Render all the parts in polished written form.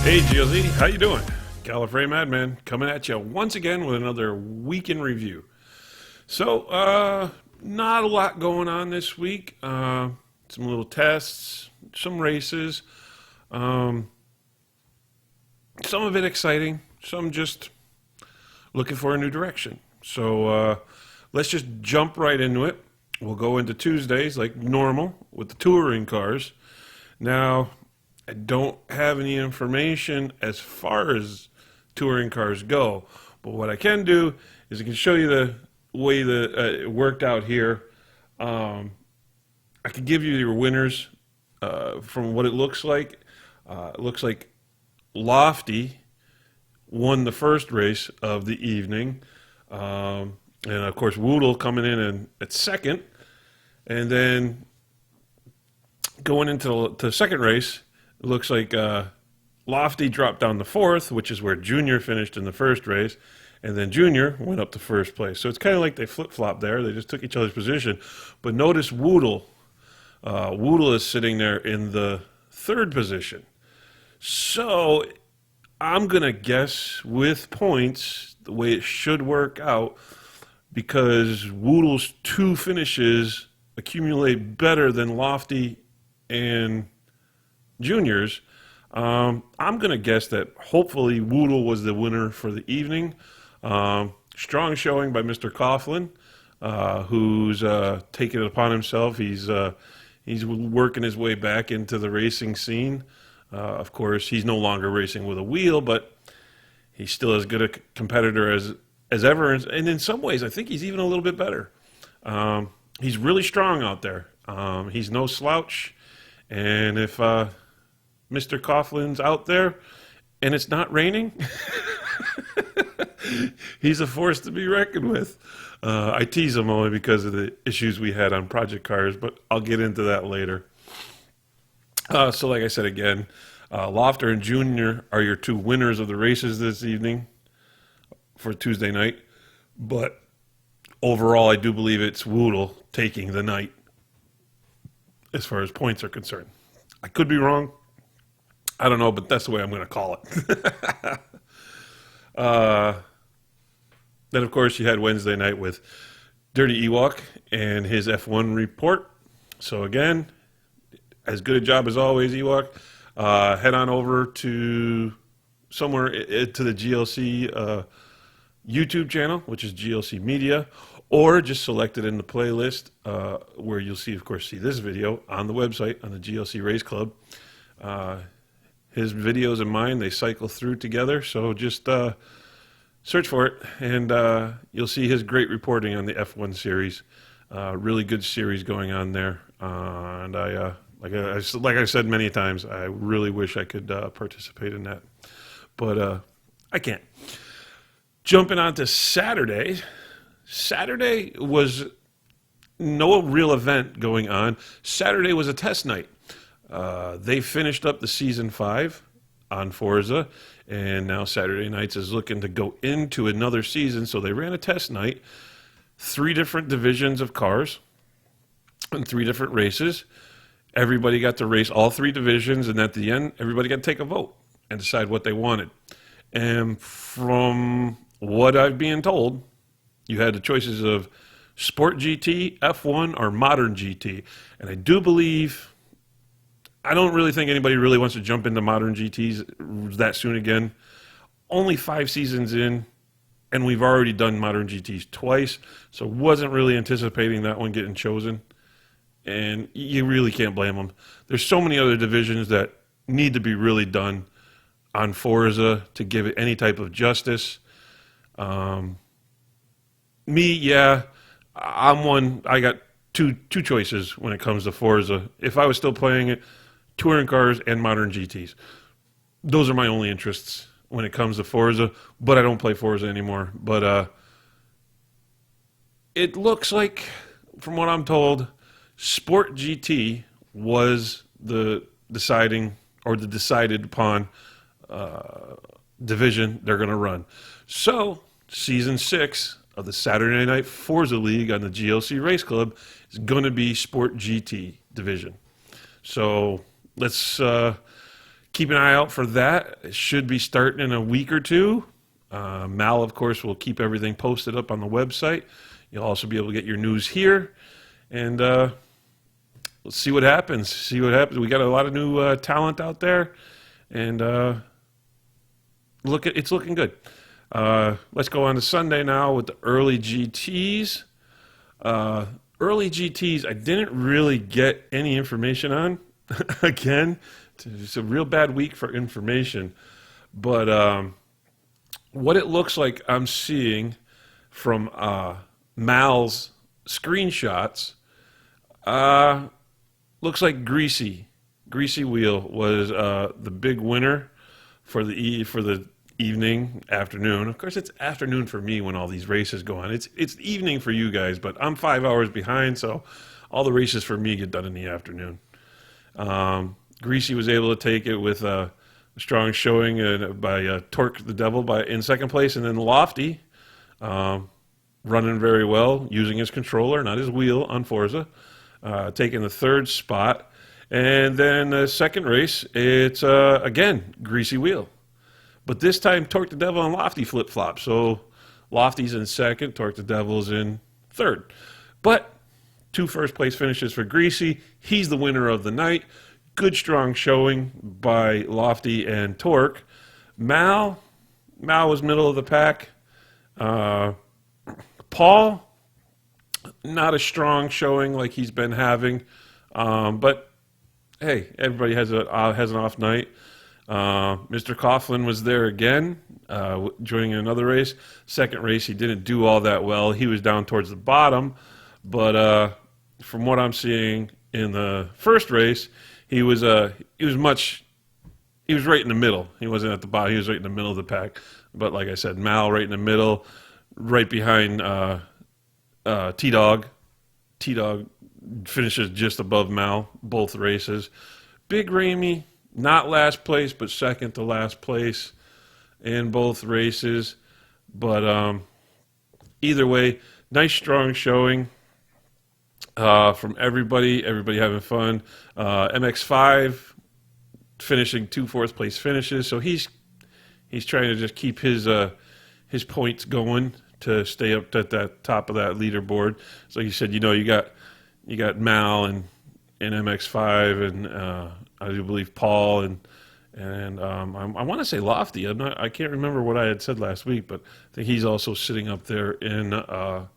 Hey GLZ, how you doing? Gallifrey Madman coming at you once again with another week in review. So, not a lot going on this week. Some little tests, some races. Some of it exciting, some just looking for a new direction. So, let's just jump right into it. We'll go into Tuesdays like normal with the touring cars. Now, I don't have any information as far as touring cars go, but what I can do is I can show you the way that it worked out here. I can give you your winners from what it looks like. It looks like Lofty won the first race of the evening, and of course Woodle coming in at second, and then going into the second race. It looks like Lofty dropped down to fourth, which is where Junior finished in the first race, and then Junior went up to first place. So it's kind of like they flip-flopped there. They just took each other's position. But notice Woodle. Woodle is sitting there in the third position. So I'm going to guess with points the way it should work out, because Woodle's two finishes accumulate better than Lofty and Juniors. I'm going to guess that hopefully Woodle was the winner for the evening. Strong showing by Mr. Coughlin, who's taken it upon himself. He's working his way back into the racing scene. Of course, he's no longer racing with a wheel, but he's still as good a competitor as ever. And in some ways, I think he's even a little bit better. He's really strong out there. He's no slouch. And if Mr. Coughlin's out there and it's not raining, he's a force to be reckoned with. I tease him only because of the issues we had on Project Cars, but I'll get into that later. So like I said again, Lofter and Junior are your two winners of the races this evening for Tuesday night. But overall, I do believe it's Woodle taking the night as far as points are concerned. I could be wrong. I don't know, but that's the way I'm going to call it. Then, of course, you had Wednesday night with Dirty Ewok and his F1 report. So, again, as good a job as always, Ewok. Head on over to somewhere to the GLC YouTube channel, which is GLC Media, or just select it in the playlist where you'll see, of course, this video on the website on the GLC Race Club. His videos and mine, they cycle through together, so just search for it, and you'll see his great reporting on the F1 series. Really good series going on there, and like I said many times, I really wish I could participate in that, but I can't. Jumping on to Saturday. Saturday was no real event going on. Saturday was a test night. They finished up the Season 5 on Forza, and now Saturday Nights is looking to go into another season, so they ran a test night, 3 different divisions of cars, and 3 different races. Everybody got to race all 3 divisions, and at the end, everybody got to take a vote and decide what they wanted. And from what I've been told, you had the choices of Sport GT, F1, or Modern GT. And I do believe... I don't really think anybody really wants to jump into Modern GTs that soon again. Only 5 seasons in, and we've already done Modern GTs twice, so wasn't really anticipating that one getting chosen. And you really can't blame them. There's so many other divisions that need to be really done on Forza to give it any type of justice. I'm one. I got two choices when it comes to Forza. If I was still playing it, touring cars and Modern GTs. Those are my only interests when it comes to Forza, but I don't play Forza anymore. But it looks like, from what I'm told, Sport GT was the decided upon division they're going to run. So, Season 6 of the Saturday Night Forza League on the GLC Race Club is going to be Sport GT division. So let's keep an eye out for that. It should be starting in a week or two. Mal, of course, will keep everything posted up on the website. You'll also be able to get your news here. And let's see what happens. See what happens. We got a lot of new talent out there. And it's looking good. Let's go on to Sunday now with the early GTs. Early GTs, I didn't really get any information on. Again, it's a real bad week for information. But what it looks like I'm seeing from Mal's screenshots, looks like Greasy Wheel was the big winner for the evening, afternoon. Of course, it's afternoon for me when all these races go on. It's evening for you guys, but I'm 5 hours behind, so all the races for me get done in the afternoon. Greasy was able to take it with a strong showing by Torque the Devil in second place, and then Lofty running very well, using his controller, not his wheel, on Forza, taking the third spot. And then the second race, it's again Greasy Wheel. But this time, Torque the Devil and Lofty flip-flop. So Lofty's in second, Torque the Devil's in third. But 2 first-place finishes for Greasy. He's the winner of the night. Good, strong showing by Lofty and Torque. Mal was middle of the pack. Paul, not a strong showing like he's been having. But, hey, everybody has an off night. Mr. Coughlin was there again, joining another race. Second race, he didn't do all that well. He was down towards the bottom, but from what I'm seeing in the first race, he was right in the middle. He wasn't at the bottom. He was right in the middle of the pack. But like I said, Mal right in the middle, right behind T-Dog. T-Dog finishes just above Mal both races. Big Ramey. Not last place, but second to last place in both races. But either way, nice, strong showing from everybody. Everybody having fun. MX5 finishing 2 fourth-place finishes. So he's trying to just keep his points going to stay up at that top of that leaderboard. So he said, you got Mal and MX5 and I do believe Paul and I want to say Lofty. I can't remember what I had said last week, but I think he's also sitting up there in the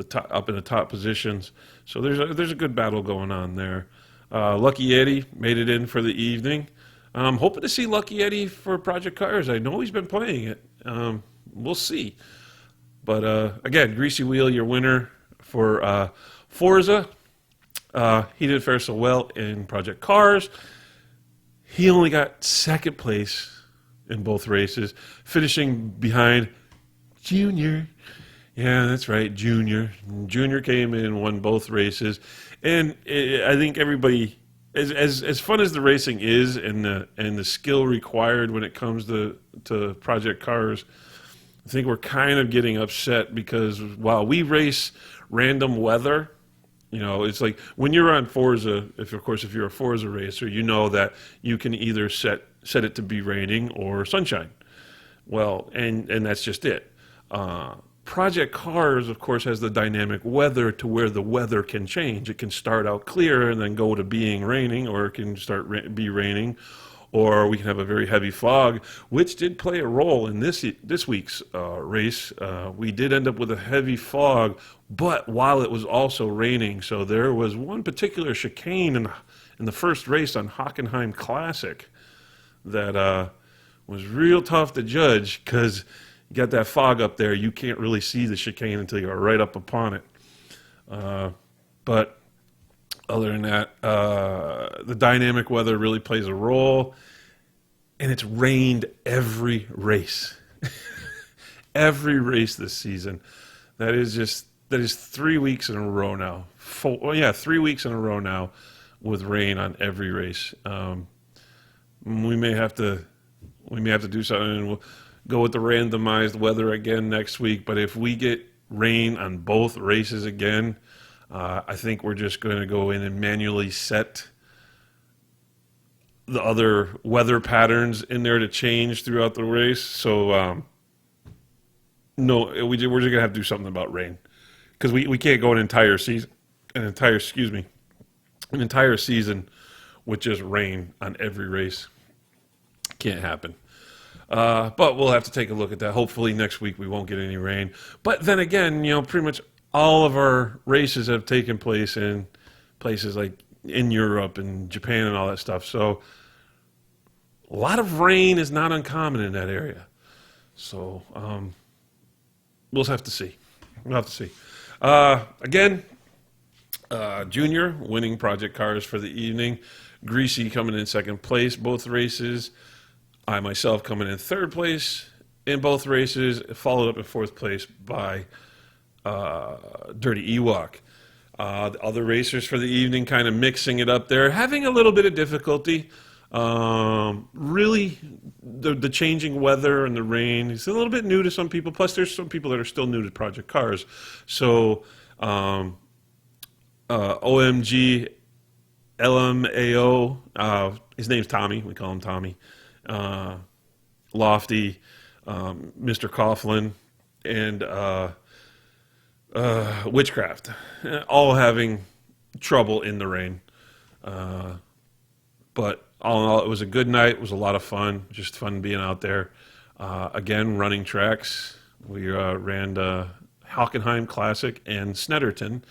top positions. So there's a good battle going on there. Lucky Eddie made it in for the evening. I'm hoping to see Lucky Eddie for Project Cars. I know he's been playing it. We'll see. But again, Greasy Wheel, your winner for Forza. He didn't fare so well in Project Cars. He only got second place in both races, finishing behind Junior. Yeah, that's right, Junior. Junior came in and won both races. And I think everybody, as fun as the racing is and the skill required when it comes to Project Cars, I think we're kind of getting upset because while we race random weather, it's like when you're on Forza, if you're a Forza racer, you know that you can either set it to be raining or sunshine. Well, and that's just it. Project Cars, of course, has the dynamic weather to where the weather can change. It can start out clear and then go to being raining, or it can be raining, or we can have a very heavy fog, which did play a role in this week's race. We did end up with a heavy fog, but while it was also raining, so there was one particular chicane in the first race on Hockenheim Classic that was real tough to judge because you got that fog up there. You can't really see the chicane until you're right up upon it. But other than that, the dynamic weather really plays a role, and it's rained every race. Every race this season. That is 3 weeks in a row now. 3 weeks in a row now with rain on every race. We may have to do something, and we'll go with the randomized weather again next week. But if we get rain on both races again, I think we're just going to go in and manually set the other weather patterns in there to change throughout the race. So no, we're just gonna have to do something about rain because we can't go an entire season with just rain on every race. Can't happen. But we'll have to take a look at that. Hopefully next week we won't get any rain. But then again, pretty much all of our races have taken place in places like in Europe and Japan and all that stuff. So a lot of rain is not uncommon in that area. So we'll have to see. We'll have to see. Again, Junior winning Project Cars for the evening. Greasy coming in second place both races. I myself coming in third place in both races, followed up in fourth place by Dirty Ewok. The other racers for the evening kind of mixing it up there, having a little bit of difficulty. Really, the changing weather and the rain is a little bit new to some people. Plus, there's some people that are still new to Project Cars. So, OMG LMAO, his name's Tommy. We call him Tommy. Lofty, Mr. Coughlin, and Witchcraft, all having trouble in the rain. But all in all, it was a good night. It was a lot of fun. Just fun being out there. Again, running tracks. We ran the Hockenheim Classic and Snetterton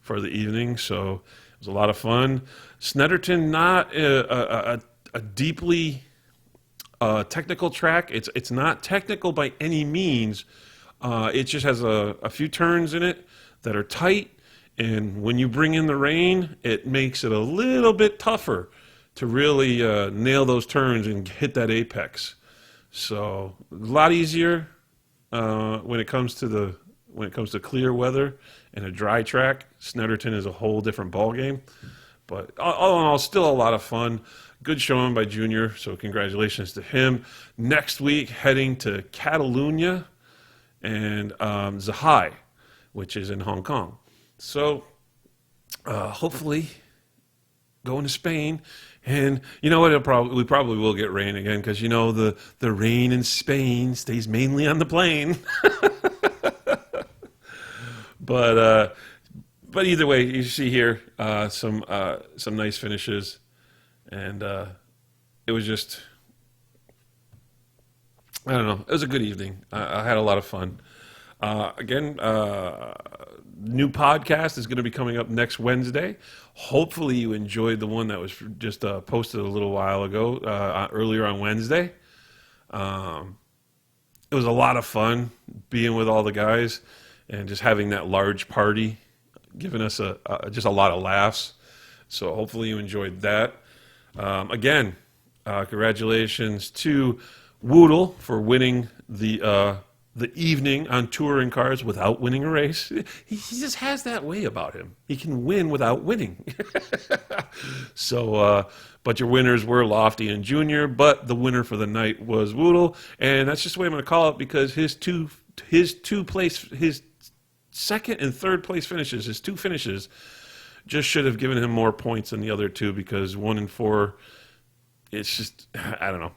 for the evening, so it was a lot of fun. Snetterton, not a deeply technical track. It's not technical by any means. It just has a few turns in it that are tight, and when you bring in the rain, it makes it a little bit tougher to really nail those turns and hit that apex. So a lot easier when it comes to clear weather and a dry track. Snetterton is a whole different ballgame. But all in all, still a lot of fun. Good showing by Junior, so congratulations to him. Next week, heading to Catalunya and Zahai, which is in Hong Kong. So hopefully going to Spain. And you know what? We probably will get rain again because the rain in Spain stays mainly on the plain. But either way, you see here some nice finishes, and it was just, I don't know, it was a good evening. I had a lot of fun. Again, new podcast is going to be coming up next Wednesday. Hopefully you enjoyed the one that was just posted a little while ago, earlier on Wednesday. It was a lot of fun being with all the guys and just having that large party, giving us just a lot of laughs. So hopefully you enjoyed that. Again, congratulations to Woodle for winning the evening on touring cars without winning a race. He just has that way about him. He can win without winning. So, but your winners were Lofty and Junior, but the winner for the night was Woodle, and that's just the way I'm going to call it because his second and third place finishes, his two finishes, just should have given him more points than the other two because 1 and 4, it's just, I don't know.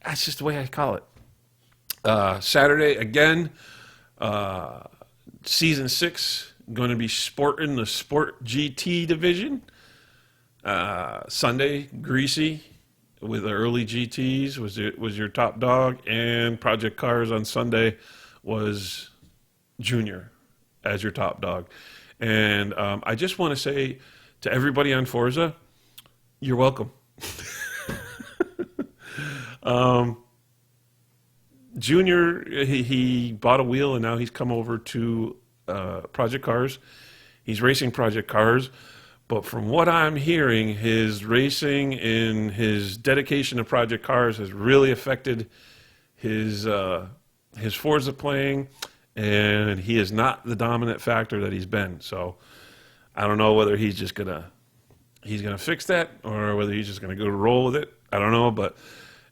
That's just the way I call it. Saturday, again, Season 6, going to be sporting the Sport GT division. Sunday, Greasy with the early GTs was your top dog, and Project Cars on Sunday was Junior as your top dog. And I just want to say to everybody on Forza, you're welcome. Junior, he bought a wheel, and now he's come over to Project Cars. He's racing Project Cars, but from what I'm hearing, his racing and his dedication to Project Cars has really affected his Forza playing, and he is not the dominant factor that he's been. So I don't know whether he's gonna fix that or whether he's just gonna go to roll with it. I don't know, but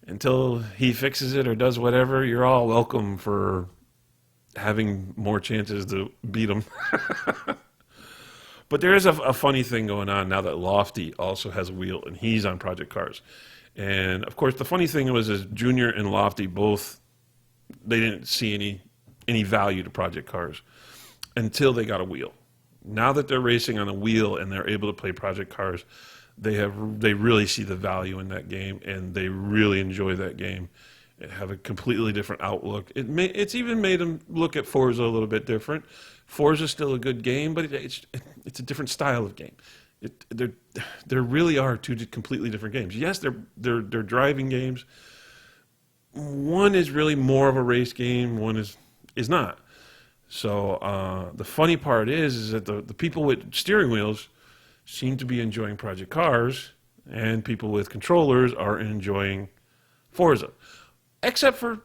until he fixes it or does whatever, you're all welcome for having more chances to beat him. But there is a funny thing going on now that Lofty also has a wheel and he's on Project Cars. And of course, the funny thing was is Junior and Lofty both, they didn't see any value to Project Cars until they got a wheel. Now that they're racing on a wheel and they're able to play Project Cars, they really see the value in that game and they really enjoy that game. They have a completely different outlook. It's even made them look at Forza a little bit different. Forza's still a good game, but it's a different style of game. There really are two completely different games. Yes, they're driving games. One is really more of a race game. One is not. So the funny part is that the people with steering wheels seem to be enjoying Project Cars, and people with controllers are enjoying Forza. Except for,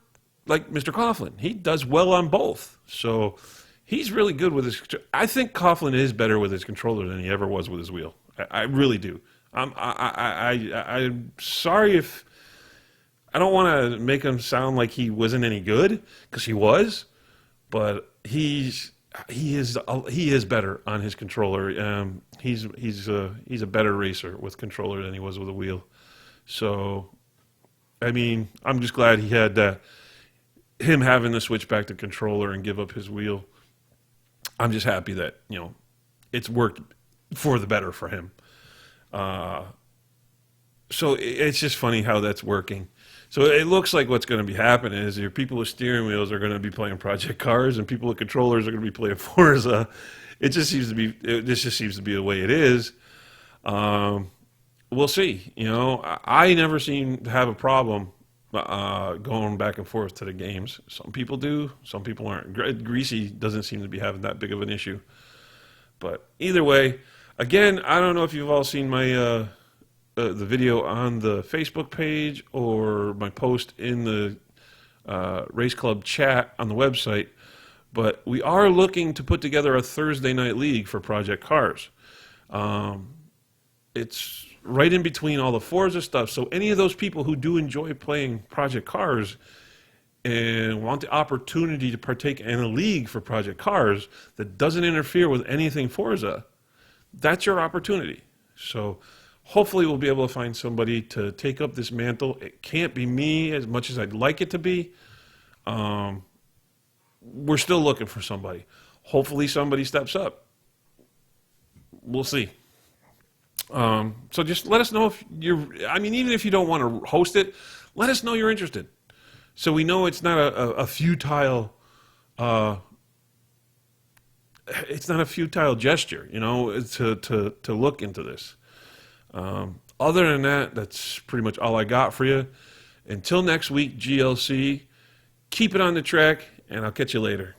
like, Mr. Coughlin. He does well on both. So he's really good with his... I think Coughlin is better with his controller than he ever was with his wheel. I really do. I'm sorry if... I don't want to make him sound like he wasn't any good, because he was. But he is better on his controller. He's a better racer with controller than he was with a wheel. So... I mean, I'm just glad he had him having to switch back to controller and give up his wheel. I'm just happy that, it's worked for the better for him. So it's just funny how that's working. So it looks like what's going to be happening is your people with steering wheels are going to be playing Project Cars and people with controllers are going to be playing Forza. This just seems to be the way it is. We'll see. I never seem to have a problem going back and forth to the games. Some people do. Some people aren't. Greasy doesn't seem to be having that big of an issue. But either way, again, I don't know if you've all seen my the video on the Facebook page or my post in the Race Club chat on the website, but we are looking to put together a Thursday night league for Project Cars. It's right in between all the Forza stuff. So any of those people who do enjoy playing Project Cars and want the opportunity to partake in a league for Project Cars that doesn't interfere with anything Forza, that's your opportunity. So hopefully we'll be able to find somebody to take up this mantle. It can't be me as much as I'd like it to be. We're still looking for somebody. Hopefully somebody steps up. We'll see. So just let us know if even if you don't want to host it, let us know you're interested. So we know it's not a futile, it's not a futile gesture, to look into this. Other than that, that's pretty much all I got for you. Until next week, GLC, keep it on the track, and I'll catch you later.